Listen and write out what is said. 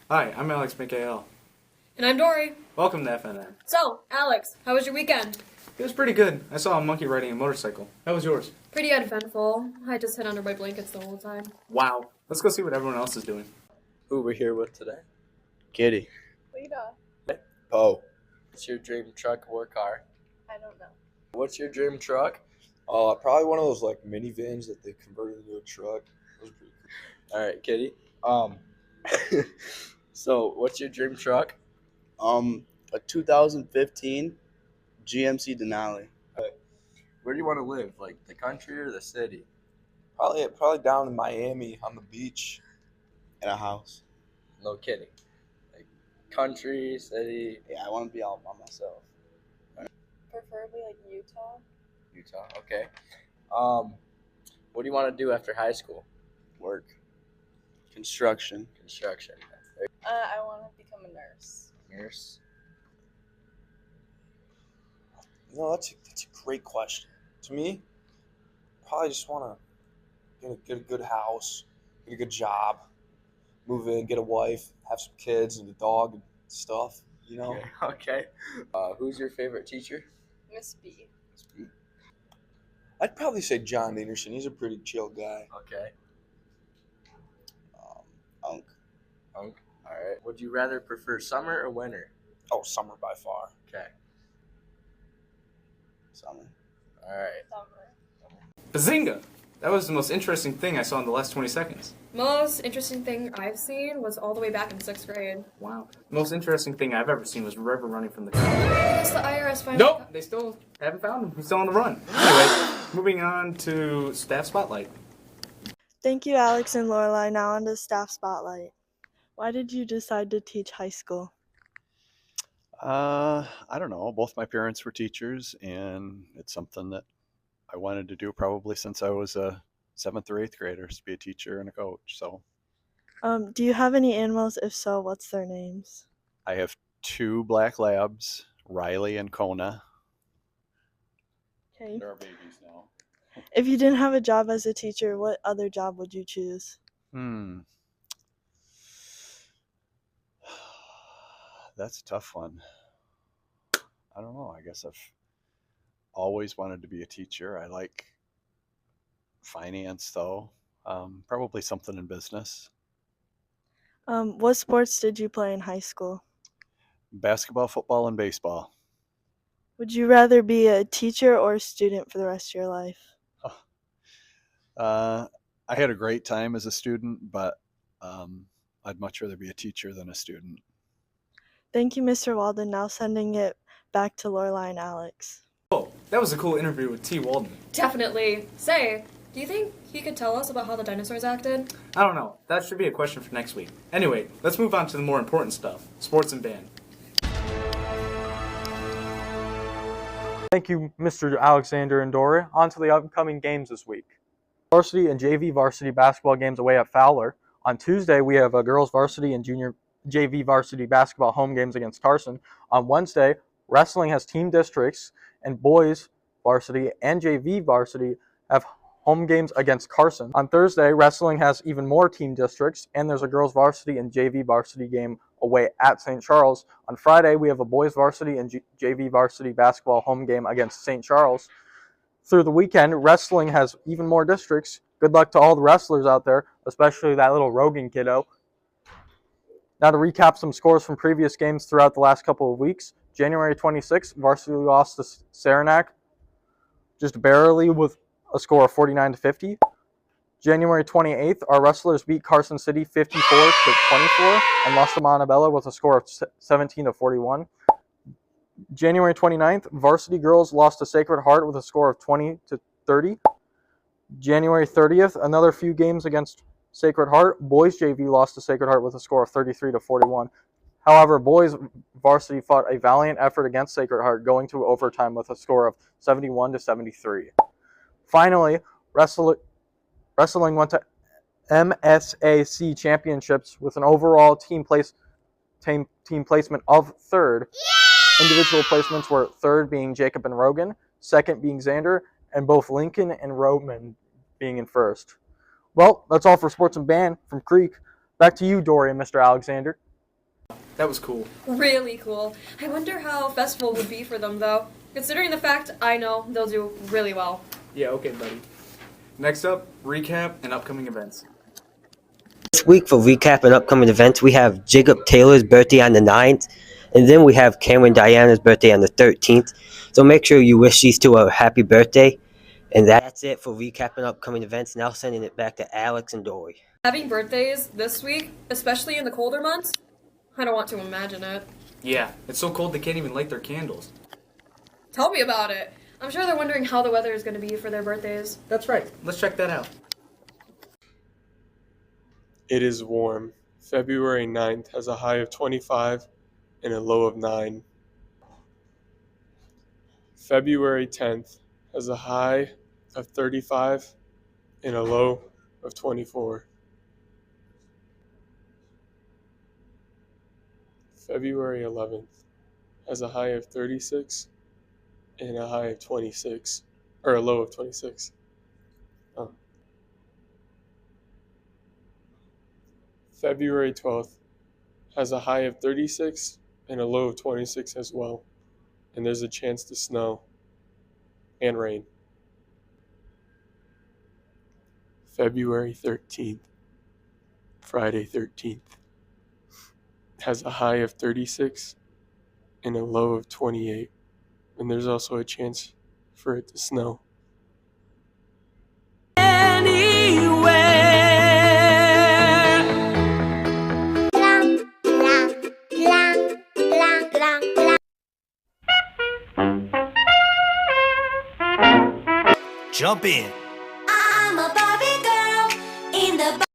Hi, I'm Alex McAL. And I'm Dory. Welcome to FNN. So, Alex, how was your weekend? It was pretty good. I saw a monkey riding a motorcycle. How was yours? Pretty uneventful. I just hid under my blankets the whole time. Wow. Let's go see what everyone else is doing. Who we're here with today? Kitty. Lita. Oh. What's your dream truck or car? I don't know. What's your dream truck? Probably one of those like minivans that they converted into a truck. Those are pretty All right, Kitty. So what's your dream truck? A 2015 GMC Denali. Where do you want to live? Like the country or the city? cool. Probably down in Miami on the beach. In a house. No kidding. Like country, city, Yeah, I want to be all by myself. Preferably like Utah. Utah. Okay. What do you want to do after high school? Work. Construction. Construction. I want to become a nurse. Nurse. That's a great question. To me, probably just want to get a good house, get a good job, move in, get a wife, have some kids and a dog and stuff. Okay. Who's your favorite teacher? Miss B. I'd probably say John Anderson. He's a pretty chill guy. Okay. Unk. All right. Would you rather prefer summer or winter? Oh, summer by far. Okay. Summer. All right. Summer. Bazinga! That was the most interesting thing I saw in the last 20 seconds. Most interesting thing I've seen was all the way back in 6th grade. Wow. The most interesting thing I've ever seen was River running from the car. I guess the IRS finally... Nope! They still haven't found him. He's still on the run. Anyway, moving on to Staff Spotlight. Thank you, Alex and Lorelai. Now on to Staff Spotlight. Why did you decide to teach high school? I don't know. Both my parents were teachers, and it's something that I wanted to do probably since I was a 7th or 8th grader, to be a teacher and a coach. So Do you have any animals? If so, what's their names? I have 2 black labs, Riley and Kona. Okay. They're babies now. If you didn't have a job as a teacher, what other job would you choose? That's a tough one. I don't know. I guess I've always wanted to be a teacher. I like finance, though. Probably something in business. What sports did you play in high school? Basketball, football, and baseball. Would you rather be a teacher or a student for the rest of your life? I had a great time as a student, but I'd much rather be a teacher than a student. Thank you, Mr. Walden. Now sending it back to Lorelai and Alex. Oh, that was a cool interview with T. Walden. Definitely. Say, do you think he could tell us about how the dinosaurs acted? I don't know. That should be a question for next week. Anyway, let's move on to the more important stuff. Sports and band. Thank you, Mr. Alexander and Dory. On to the upcoming games this week. Varsity and JV varsity basketball games away at Fowler. On Tuesday, we have a girls varsity and junior JV varsity basketball home games against Carson. On Wednesday, wrestling has team districts, and boys varsity and JV varsity have home games against Carson. On Thursday, wrestling has even more team districts, and there's a girls varsity and JV varsity game away at St. Charles. On Friday, we have a boys varsity and JV varsity basketball home game against St. Charles. Through the weekend, wrestling has even more districts. Good luck to all the wrestlers out there, especially that little Rogan kiddo. Now to recap some scores from previous games throughout the last couple of weeks. January 26th, varsity lost to Saranac just barely with a score of 49-50. January 28th, our wrestlers beat Carson City 54-24 and lost to Montebello with a score of 17-41. January 29th, varsity girls lost to Sacred Heart with a score of 20-30. January 30th, another few games against Sacred Heart. Boys JV lost to Sacred Heart with a score of 33-41. However, boys varsity fought a valiant effort against Sacred Heart, going to overtime with a score of 71-73. Finally, wrestling went to MSAC championships with an overall team placement of third. Individual placements were third being Jacob and Rogan, second being Xander, and both Lincoln and Roman being in first. Well, that's all for Sports and Band from Creek. Back to you, Dory and Mr. Alexander. That was cool. Really cool. I wonder how festival would be for them, though. Considering the fact I know they'll do really well. Yeah, okay, buddy. Next up, recap and upcoming events. This week for recap and upcoming events, we have Jacob Taylor's birthday on the 9th, and then we have Cameron Diana's birthday on the 13th. So make sure you wish these two a happy birthday. And that's it for recapping upcoming events. Now sending it back to Alex and Dory. Having birthdays this week, especially in the colder months, I don't want to imagine it. Yeah, it's so cold they can't even light their candles. Tell me about it. I'm sure they're wondering how the weather is going to be for their birthdays. That's right. Let's check that out. It is warm. February 9th has a high of 25 and a low of 9. February 10th has a high of 35 and a low of 24. February 11th has a high of 36 and a high of 26, or a low of 26. February 12th has a high of 36 and a low of 26 as well, and there's a chance to snow and rain. February 13th, Friday 13th, has a high of 36 and a low of 28, and there's also a chance for it to snow. Jump in. I'm a Barbie girl in the